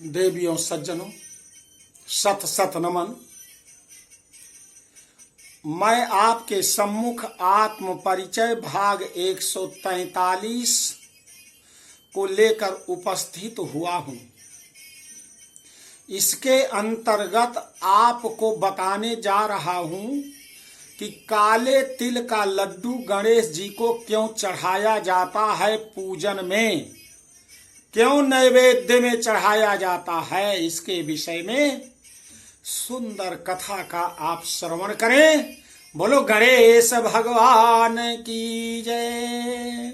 देवियों सज्जनों, सत सत नमन। मैं आपके सम्मुख आत्म परिचय भाग 143 को लेकर उपस्थित हुआ हूं। इसके अंतर्गत आपको बताने जा रहा हूं कि काले तिल का लड्डू गणेश जी को क्यों चढ़ाया जाता है, पूजन में क्यों नैवेद्य में चढ़ाया जाता है। इसके विषय में सुंदर कथा का आप श्रवण करें। बोलो गणेश भगवान की जय।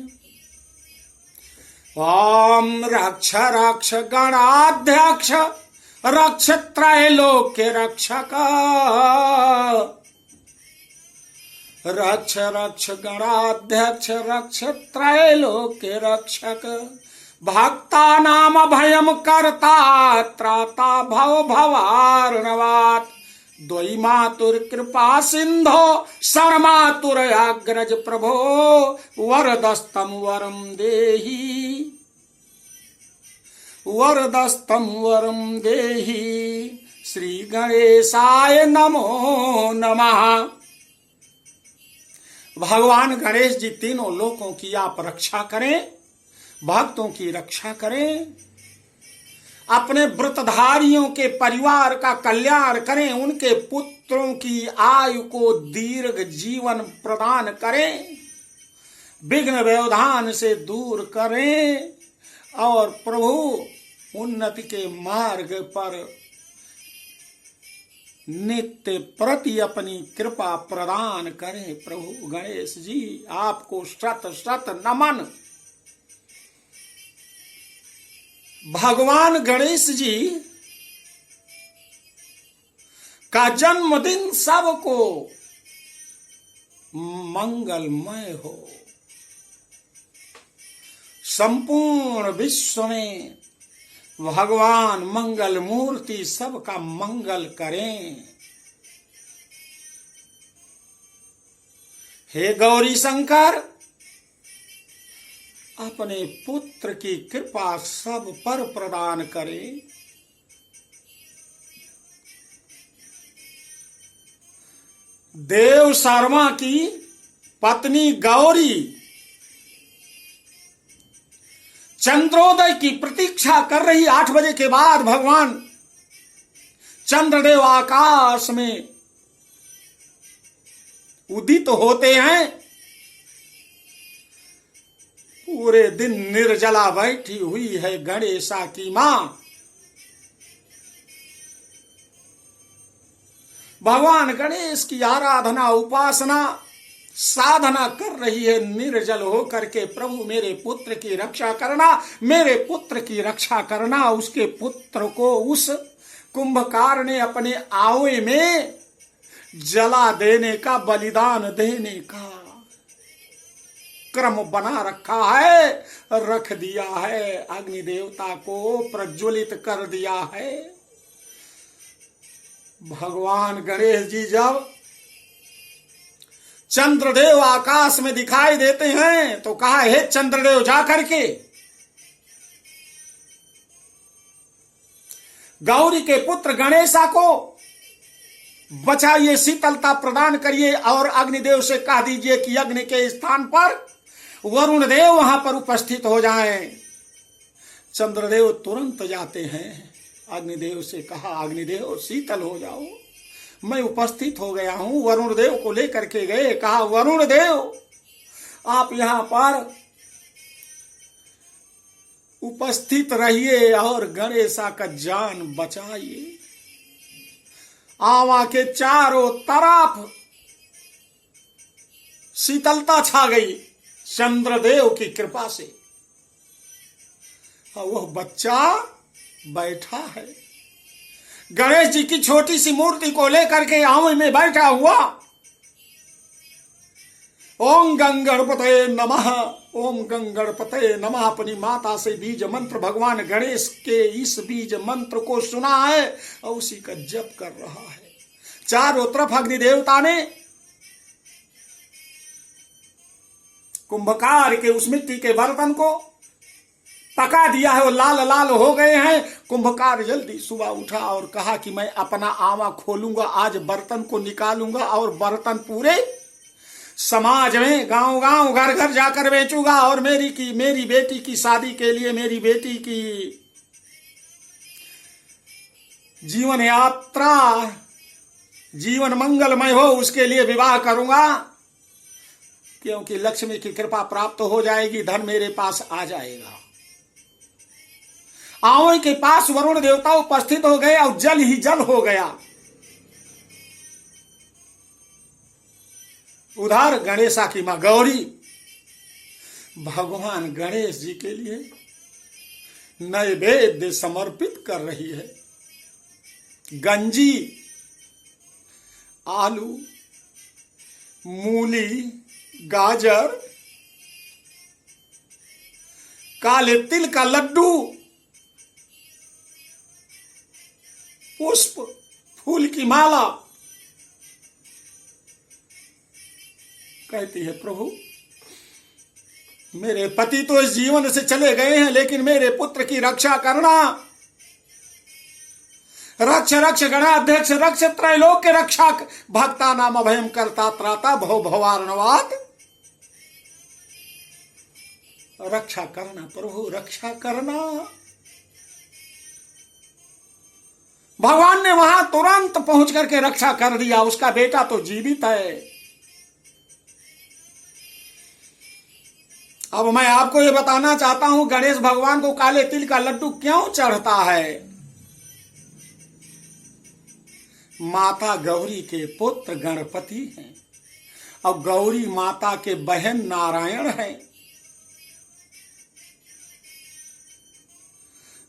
ओम रक्ष रक्ष गणाध्यक्ष रक्ष त्रैलोक्य रक्षक, रक्ष रक्ष गणाध्यक्ष रक्ष त्रैलोक्य रक्षक, भक्तानाम भयम कर्ता त्राता भव भवार्णवात्, द्वयी मातुर कृपा सिंधो शर्मातुरयाग्रज प्रभो, वरदस्तम वरम देहि, वरदस्तम वरम देहि। श्री गणेशाय नमो नमः। भगवान गणेश जी तीनों लोकों की आप रक्षा करें, भक्तों की रक्षा करें, अपने व्रतधारियों के परिवार का कल्याण करें, उनके पुत्रों की आयु को दीर्घ जीवन प्रदान करें, विघ्न व्यवधान से दूर करें और प्रभु उन्नति के मार्ग पर नित्य प्रति अपनी कृपा प्रदान करें। प्रभु गणेश जी आपको शत शत नमन। भगवान गणेश जी का जन्मदिन सबको मंगलमय हो, संपूर्ण विश्व में भगवान मंगल मूर्ति सबका मंगल करें। हे गौरी शंकर, अपने पुत्र की कृपा सब पर प्रदान करें। देव शर्मा की पत्नी गौरी चंद्रोदय की प्रतीक्षा कर रही। 8 बजे के बाद भगवान चंद्रदेव आकाश में उदित होते हैं। पूरे दिन निर्जला बैठी हुई है गणेशा की मां। भगवान गणेश की आराधना उपासना साधना कर रही है निर्जल होकर के। प्रभु मेरे पुत्र की रक्षा करना, मेरे पुत्र की रक्षा करना। उसके पुत्र को उस कुंभकार ने अपने आवे में जला देने का, बलिदान देने का क्रम बना रखा है, रख दिया है। अग्नि देवता को प्रज्वलित कर दिया है। भगवान गणेश जी जब चंद्रदेव आकाश में दिखाई देते हैं तो कहा, हे चंद्रदेव जाकर के गौरी के पुत्र गणेशा को बचाइए, शीतलता प्रदान करिए और अग्निदेव से कह दीजिए कि अग्नि के स्थान पर वरुण देव वहां पर उपस्थित हो जाएं। चंद्रदेव तुरंत जाते हैं। अग्निदेव से कहा, अग्निदेव शीतल हो जाओ, मैं उपस्थित हो गया हूं। वरुण देव को लेकर के गए। कहा, वरुण देव आप यहां पर उपस्थित रहिए और गणेशा का जान बचाइए। आवा के चारों तरफ शीतलता छा गई चंद्रदेव की कृपा से। और वह बच्चा बैठा है, गणेश जी की छोटी सी मूर्ति को लेकर के आंवई में बैठा हुआ। ओम गंगणपते नमः, ओम गंगणपते नमः अपनी माता से बीज मंत्र भगवान गणेश के इस बीज मंत्र को सुना है और उसी का जप कर रहा है। चारों तरफ अग्नि देवता ने कुंभकार के उस मिट्टी के बर्तन को पका दिया है, वो लाल लाल हो गए हैं। कुंभकार जल्दी सुबह उठा और कहा कि मैं अपना आवा खोलूंगा, आज बर्तन को निकालूंगा और बर्तन पूरे समाज में गांव गांव घर घर जाकर बेचूंगा और मेरी बेटी की शादी के लिए, मेरी बेटी की जीवन यात्रा जीवन मंगलमय हो उसके लिए विवाह करूंगा, क्योंकि लक्ष्मी की कृपा प्राप्त हो जाएगी, धन मेरे पास आ जाएगा। आंवई के पास वरुण देवता उपस्थित हो गए और जल ही जल हो गया। उधर गणेशा की मां गौरी भगवान गणेश जी के लिए नैवेद्य समर्पित कर रही है। गंजी, आलू, मूली, गाजर, काले तिल का लड्डू, पुष्प, फूल की माला। कहती है प्रभु मेरे पति तो इस जीवन से चले गए हैं, लेकिन मेरे पुत्र की रक्षा करना। रक्ष रक्ष गणाध्यक्ष रक्ष त्रैलोक के रक्षक भक्ता नाम अभयम करता त्राता भव भवार्णवात। रक्षा करना प्रभु, रक्षा करना। भगवान ने वहां तुरंत पहुंच करके रक्षा कर दिया। उसका बेटा तो जीवित है। अब मैं आपको ये बताना चाहता हूं गणेश भगवान को काले तिल का लड्डू क्यों चढ़ता है। माता गौरी के पुत्र गणपति हैं और गौरी माता के बहन नारायण हैं।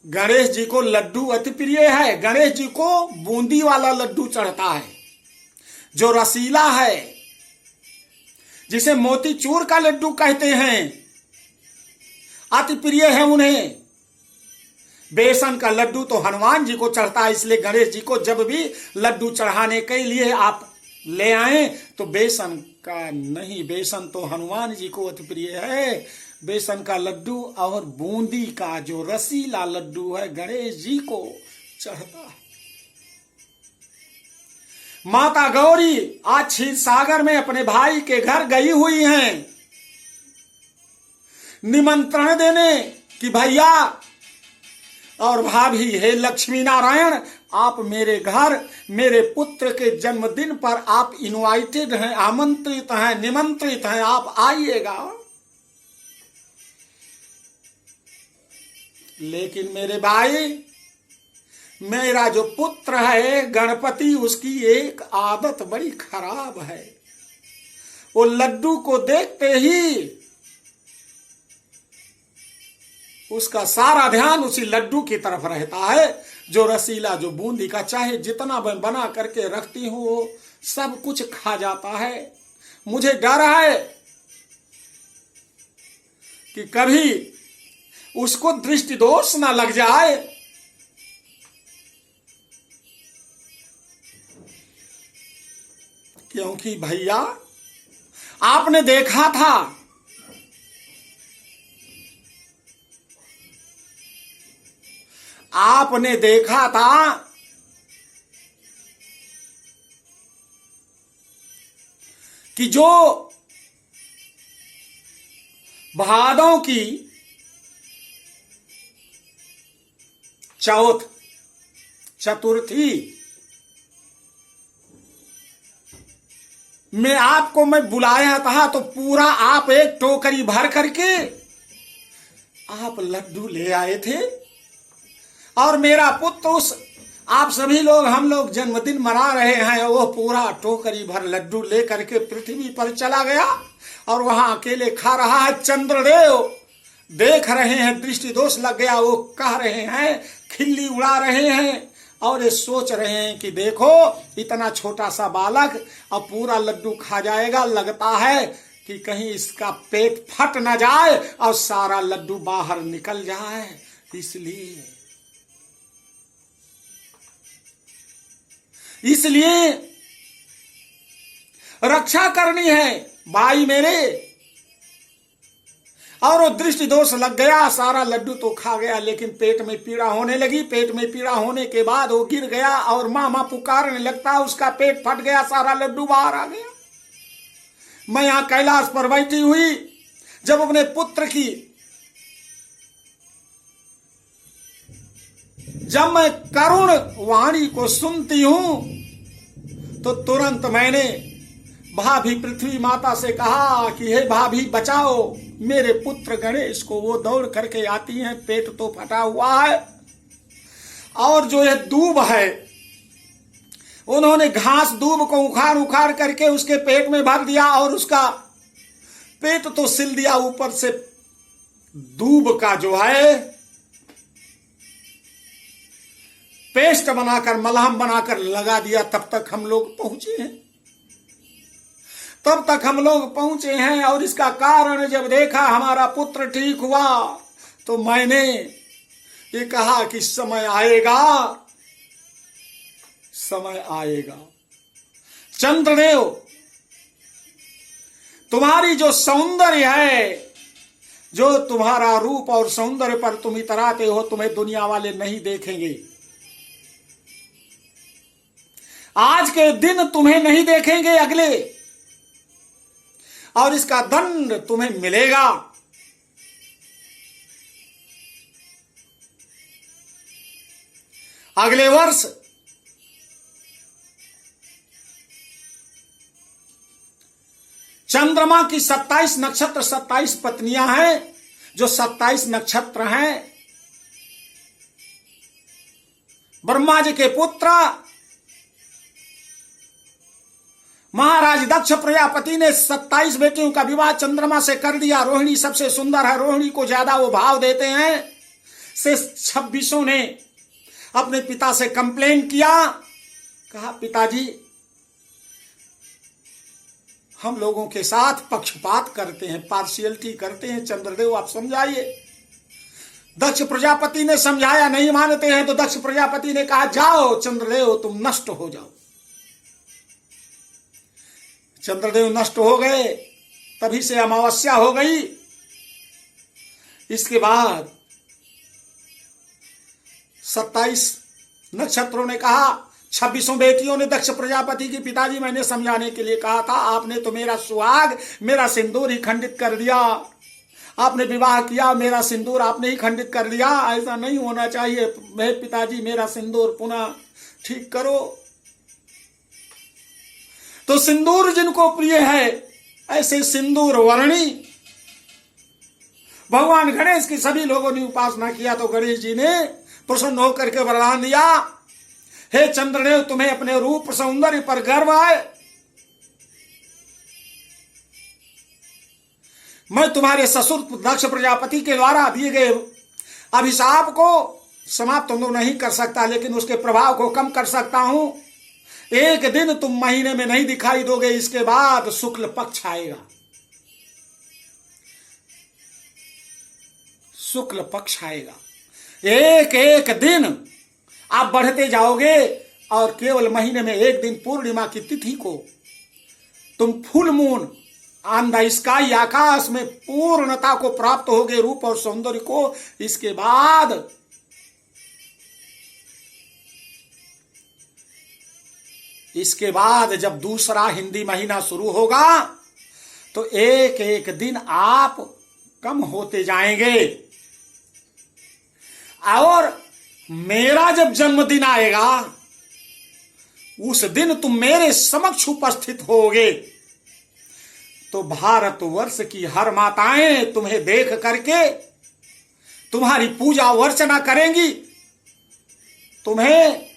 गणेश जी को लड्डू अति प्रिय है। गणेश जी को बूंदी वाला लड्डू चढ़ता है जो रसीला है, जिसे मोतीचूर का लड्डू कहते हैं, अति प्रिय है उन्हें। बेसन का लड्डू तो हनुमान जी को चढ़ता है, इसलिए गणेश जी को जब भी लड्डू चढ़ाने के लिए आप ले आए तो बेसन का नहीं, बेसन तो हनुमान जी को अति प्रिय है। बेसन का लड्डू और बूंदी का जो रसीला लड्डू है गणेश जी को चढ़ता है। माता गौरी आज क्षीर सागर में अपने भाई के घर गई हुई हैं निमंत्रण देने कि भैया और भाभी, हे लक्ष्मी नारायण, आप मेरे घर मेरे पुत्र के जन्मदिन पर आप इनवाइटेड हैं, आमंत्रित हैं, निमंत्रित हैं, आप आइएगा। लेकिन मेरे भाई, मेरा जो पुत्र है गणपति, उसकी एक आदत बड़ी खराब है। वो लड्डू को देखते ही उसका सारा ध्यान उसी लड्डू की तरफ रहता है, जो रसीला, जो बूंदी का, चाहे जितना मैं बना करके रखती हूं वो सब कुछ खा जाता है। मुझे डर है कि कभी उसको दृष्टि दोष ना लग जाए। क्योंकि भैया आपने देखा था कि जो भादों की चौथ चतुर्थी में आपको मैं बुलाया था, तो पूरा आप एक टोकरी भर करके आप लड्डू ले आए थे और मेरा पुत्र उस आप सभी लोग, हम लोग जन्मदिन मना रहे हैं, वो पूरा टोकरी भर लड्डू ले करके पृथ्वी पर चला गया और वहां अकेले खा रहा है। चंद्रदेव देख रहे हैं, दृष्टि दोष लग गया, वो कह रहे हैं, खिल्ली उड़ा रहे हैं और ये सोच रहे हैं कि देखो इतना छोटा सा बालक अब पूरा लड्डू खा जाएगा, लगता है कि कहीं इसका पेट फट ना जाए और सारा लड्डू बाहर निकल जाए। इसलिए रक्षा करनी है भाई मेरे। और वो दृष्टि दोष लग गया, सारा लड्डू तो खा गया, लेकिन पेट में पीड़ा होने लगी। पेट में पीड़ा होने के बाद वो गिर गया और माँ माँ पुकारने लगता, उसका पेट फट गया, सारा लड्डू बाहर आ गया। मैं यहां कैलाश पर बैठी हुई जब अपने पुत्र की, जब मैं करुण वाणी को सुनती हूं तो तुरंत मैंने भाभी पृथ्वी माता से कहा कि हे भाभी बचाओ मेरे पुत्र गणेश को। वो दौड़ करके आती हैं, पेट तो फटा हुआ है और जो ये दूब है, उन्होंने घास दूब को उखाड़ उखाड़ करके उसके पेट में भर दिया और उसका पेट तो सिल दिया, ऊपर से दूब का जो है पेस्ट बनाकर, मलहम बनाकर लगा दिया। तब तक हम लोग पहुंचे हैं और इसका कारण जब देखा हमारा पुत्र ठीक हुआ तो मैंने ये कहा कि समय आएगा चंद्रदेव, तुम्हारी जो सौंदर्य है, जो तुम्हारा रूप और सौंदर्य पर तुम इतराते हो, तुम्हें दुनिया वाले नहीं देखेंगे। आज के दिन तुम्हें नहीं देखेंगे अगले, और इसका दंड तुम्हें मिलेगा। अगले वर्ष चंद्रमा की 27 नक्षत्र 27 पत्नियां हैं, जो 27 नक्षत्र हैं। ब्रह्मा जी के पुत्र महाराज दक्ष प्रजापति ने 27 बेटियों का विवाह चंद्रमा से कर दिया। रोहिणी सबसे सुंदर है, रोहिणी को ज्यादा वो भाव देते हैं। से 26 ने अपने पिता से कंप्लेन किया, कहा पिताजी हम लोगों के साथ पक्षपात करते हैं, पार्शियलिटी करते हैं, चंद्रदेव आप समझाइए। दक्ष प्रजापति ने समझाया, नहीं मानते हैं तो दक्ष प्रजापति ने कहा जाओ चंद्रदेव तुम नष्ट हो जाओ। चंद्रदेव नष्ट हो गए, तभी से अमावस्या हो गई। इसके बाद 27 नक्षत्रों ने कहा, 26 बेटियों ने दक्ष प्रजापति की पिताजी मैंने समझाने के लिए कहा था, आपने तो मेरा सुहाग मेरा सिंदूर ही खंडित कर दिया। आपने विवाह किया, मेरा सिंदूर आपने ही खंडित कर दिया, ऐसा नहीं होना चाहिए। मेरे पिताजी मेरा सिंदूर पुनः ठीक करो। तो सिंदूर जिनको प्रिय है, ऐसे सिंदूर वर्णी भगवान गणेश की सभी लोगों ने उपासना किया। तो गणेश जी ने प्रसन्न होकर के वरदान दिया, हे चंद्रदेव तुम्हें अपने रूप सौंदर्य पर गर्व है, मैं तुम्हारे ससुर दक्ष प्रजापति के द्वारा दिए गए अभिशाप को समाप्त तो नहीं कर सकता, लेकिन उसके प्रभाव को कम कर सकता हूं। एक दिन तुम महीने में नहीं दिखाई दोगे, इसके बाद शुक्ल पक्ष आएगा। शुक्ल पक्ष आएगा, एक एक दिन आप बढ़ते जाओगे और केवल महीने में एक दिन पूर्णिमा की तिथि को तुम full moon on the sky, आकाश में पूर्णता को प्राप्त होगे, रूप और सौंदर्य को। इसके बाद जब दूसरा हिंदी महीना शुरू होगा तो एक एक दिन आप कम होते जाएंगे, और मेरा जब जन्मदिन आएगा उस दिन तुम मेरे समक्ष उपस्थित होगे। तो भारतवर्ष की हर माताएं तुम्हें देख करके तुम्हारी पूजा अर्चना करेंगी, तुम्हें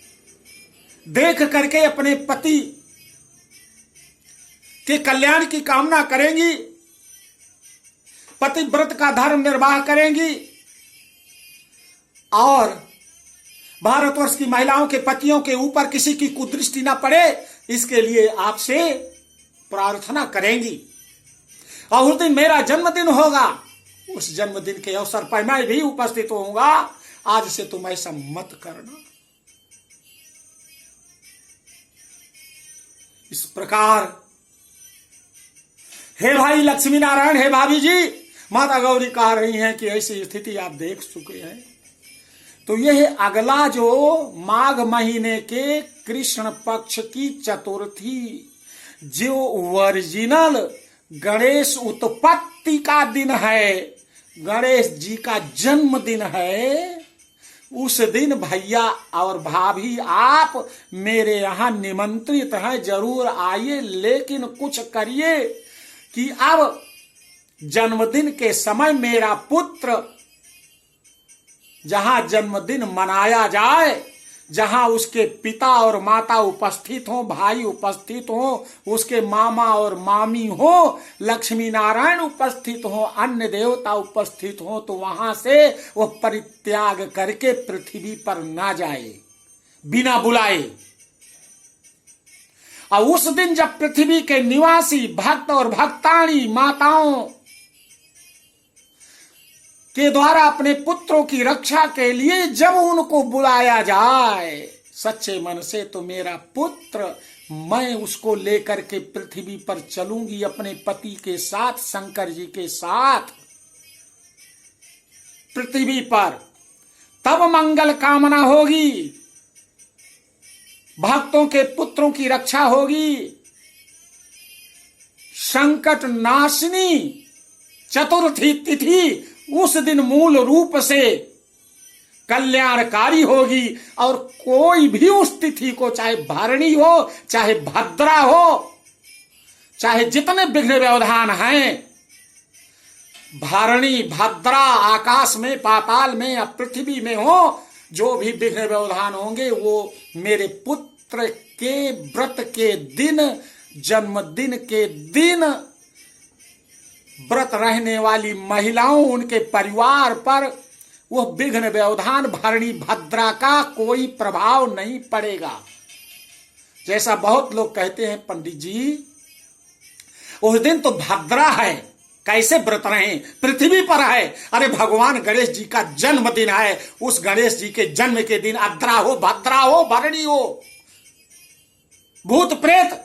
देख करके अपने पति के कल्याण की कामना करेंगी। पतिव्रत का धर्म निर्वाह करेंगी और भारतवर्ष की महिलाओं के पतियों के ऊपर किसी की कुदृष्टि ना पड़े, इसके लिए आपसे प्रार्थना करेंगी। और उस दिन मेरा जन्मदिन होगा, उस जन्मदिन के अवसर पर मैं भी उपस्थित होऊंगा। आज से तुम ऐसा मत करना। इस प्रकार हे भाई लक्ष्मी नारायण, हे भाभी जी, माता गौरी कह रही हैं कि ऐसी स्थिति आप देख चुके हैं। तो यह अगला जो माघ महीने के कृष्ण पक्ष की चतुर्थी, जो ओरिजिनल गणेश उत्पत्ति का दिन है, गणेश जी का जन्मदिन है, उस दिन भैया और भाभी आप मेरे यहां निमंत्रित हैं, जरूर आइए। लेकिन कुछ करिए कि अब जन्मदिन के समय मेरा पुत्र जहां जन्मदिन मनाया जाए, जहां उसके पिता और माता उपस्थित हों, भाई उपस्थित हों, उसके मामा और मामी हो, लक्ष्मी नारायण उपस्थित हों, अन्य देवता उपस्थित हों, तो वहां से वह परित्याग करके पृथ्वी पर ना जाए बिना बुलाए। और उस दिन जब पृथ्वी के निवासी भक्त और भक्ताणी माताओं के द्वारा अपने पुत्रों की रक्षा के लिए जब उनको बुलाया जाए सच्चे मन से, तो मेरा पुत्र, मैं उसको लेकर के पृथ्वी पर चलूंगी अपने पति के साथ, शंकर जी के साथ पृथ्वी पर। तब मंगल कामना होगी, भक्तों के पुत्रों की रक्षा होगी, संकट नाशिनी चतुर्थी तिथि उस दिन मूल रूप से कल्याणकारी होगी। और कोई भी उस तिथि को, चाहे भरणी हो, चाहे भद्रा हो, चाहे जितने विघ्न व्यवधान हैं, भरणी भद्रा आकाश में, पाताल में या पृथ्वी में हो, जो भी विघ्न व्यवधान होंगे वो मेरे पुत्र के व्रत के दिन, जन्मदिन के दिन व्रत रहने वाली महिलाओं, उनके परिवार पर वह विघ्न व्यवधान भरणी भद्रा का कोई प्रभाव नहीं पड़ेगा। जैसा बहुत लोग कहते हैं, पंडित जी उस दिन तो भद्रा है, कैसे व्रत रहे, पृथ्वी पर है। अरे भगवान गणेश जी का जन्मदिन है, उस गणेश जी के जन्म के दिन अद्रा हो, भद्रा हो, भरणी हो, भूत प्रेत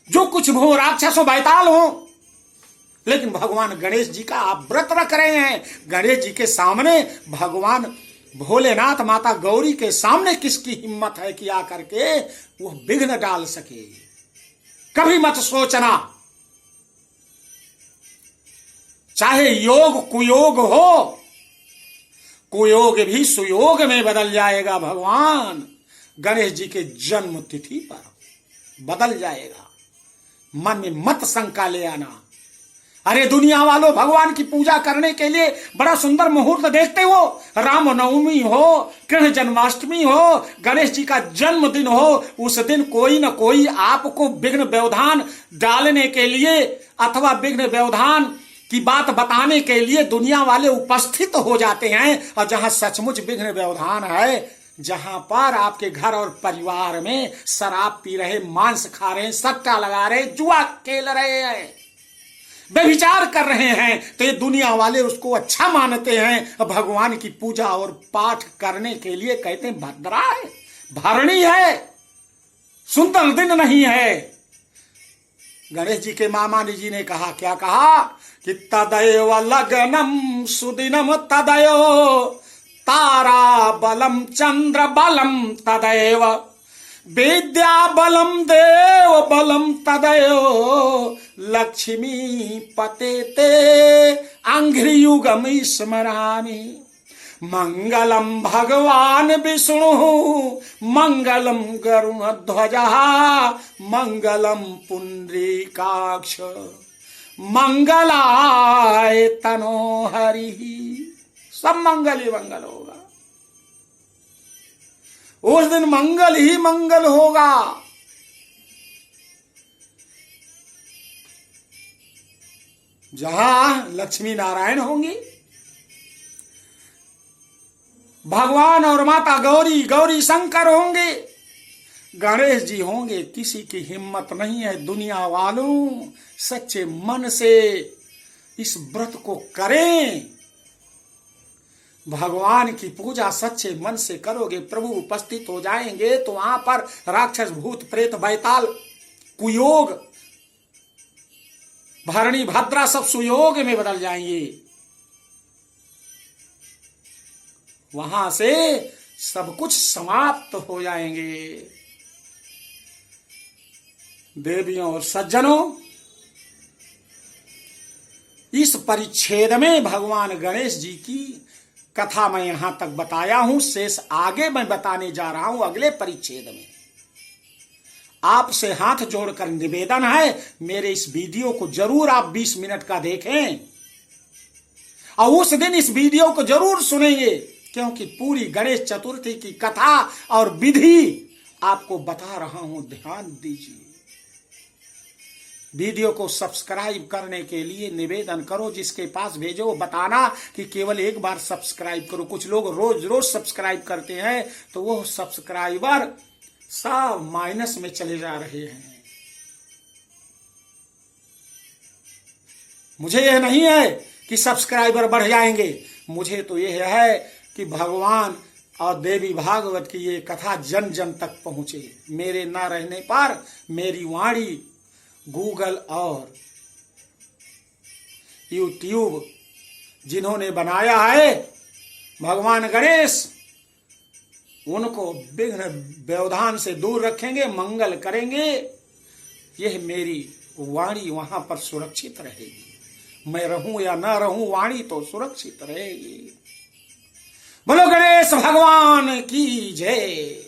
जो कुछ हो, राक्षस हो, बैताल हो, लेकिन भगवान गणेश जी का आप व्रत रख रहे हैं। गणेश जी के सामने, भगवान भोलेनाथ माता गौरी के सामने किसकी हिम्मत है कि आकर के वो विघ्न डाल सके। कभी मत सोचना, चाहे योग कुयोग हो, कुयोग भी सुयोग में बदल जाएगा। भगवान गणेश जी के जन्म तिथि पर बदल जाएगा। मन में मत शंका ले आना। अरे दुनिया वालों, भगवान की पूजा करने के लिए बड़ा सुंदर मुहूर्त देखते हो, रामनवमी हो, कृष्ण जन्माष्टमी हो, गणेश जी का जन्मदिन हो, उस दिन कोई न कोई आपको विघ्न व्यवधान डालने के लिए अथवा विघ्न व्यवधान की बात बताने के लिए दुनिया वाले उपस्थित हो जाते हैं। और जहां सचमुच विघ्न व्यवधान है, जहां पर आपके घर और परिवार में शराब पी रहे, मांस खा रहे, सट्टा लगा रहे, जुआ खेल रहे हैं, व्यभिचार कर रहे हैं, तो ये दुनिया वाले उसको अच्छा मानते हैं। भगवान की पूजा और पाठ करने के लिए कहते हैं भद्रा है, भरणी है, सुंदर दिन नहीं है। गणेश जी के मामा जी ने कहा, क्या कहा कि तदैव लग्नम सुदिनम तदैव तारा बलम चंद्र बलम तदैव विद्या बलम देव बलम तदैव लक्ष्मी पते ते अंघ्रियुगम स्मरामि। मंगलम भगवान विष्णु मंगलम गरुड़ध्वजा मंगलम पुंडरीकाक्ष मंगलाय तनोहरि। सब मंगल ही मंगल होगा, उस दिन मंगल ही मंगल होगा। जहां लक्ष्मी नारायण होंगे, भगवान और माता गौरी, गौरी शंकर होंगे, गणेश जी होंगे। किसी की हिम्मत नहीं है। दुनिया वालों, सच्चे मन से इस व्रत को करें। भगवान की पूजा सच्चे मन से करोगे, प्रभु उपस्थित हो जाएंगे। तो वहां पर राक्षस, भूत, प्रेत, बैताल, कुयोग, भरणी, भद्रा सब सुयोग में बदल जाएंगे। वहां से सब कुछ समाप्त हो जाएंगे। देवियों और सज्जनों, इस परिच्छेद में भगवान गणेश जी की कथा मैं यहां तक बताया हूं। शेष आगे मैं बताने जा रहा हूं अगले परिच्छेद में। आपसे हाथ जोड़कर निवेदन है, मेरे इस वीडियो को जरूर आप 20 मिनट का देखें और उस दिन इस वीडियो को जरूर सुनेंगे, क्योंकि पूरी गणेश चतुर्थी की कथा और विधि आपको बता रहा हूं। ध्यान दीजिए। वीडियो को सब्सक्राइब करने के लिए निवेदन करो, जिसके पास भेजो बताना कि केवल एक बार सब्सक्राइब करो। कुछ लोग रोज रोज सब्सक्राइब करते हैं, तो वो सब्सक्राइबर सब माइनस में चले जा रहे हैं। मुझे यह नहीं है कि सब्सक्राइबर बढ़ जाएंगे, मुझे तो यह है कि भगवान और देवी भागवत की ये कथा जन जन तक पहुंचे। मेरे न रहने पर मेरी वाणी गूगल और यूट्यूब जिन्होंने बनाया है, भगवान गणेश उनको विघ्न व्यवधान से दूर रखेंगे, मंगल करेंगे। यह मेरी वाणी वहां पर सुरक्षित रहेगी। मैं रहूं या ना रहूं, वाणी तो सुरक्षित रहेगी। बोलो गणेश भगवान की जय।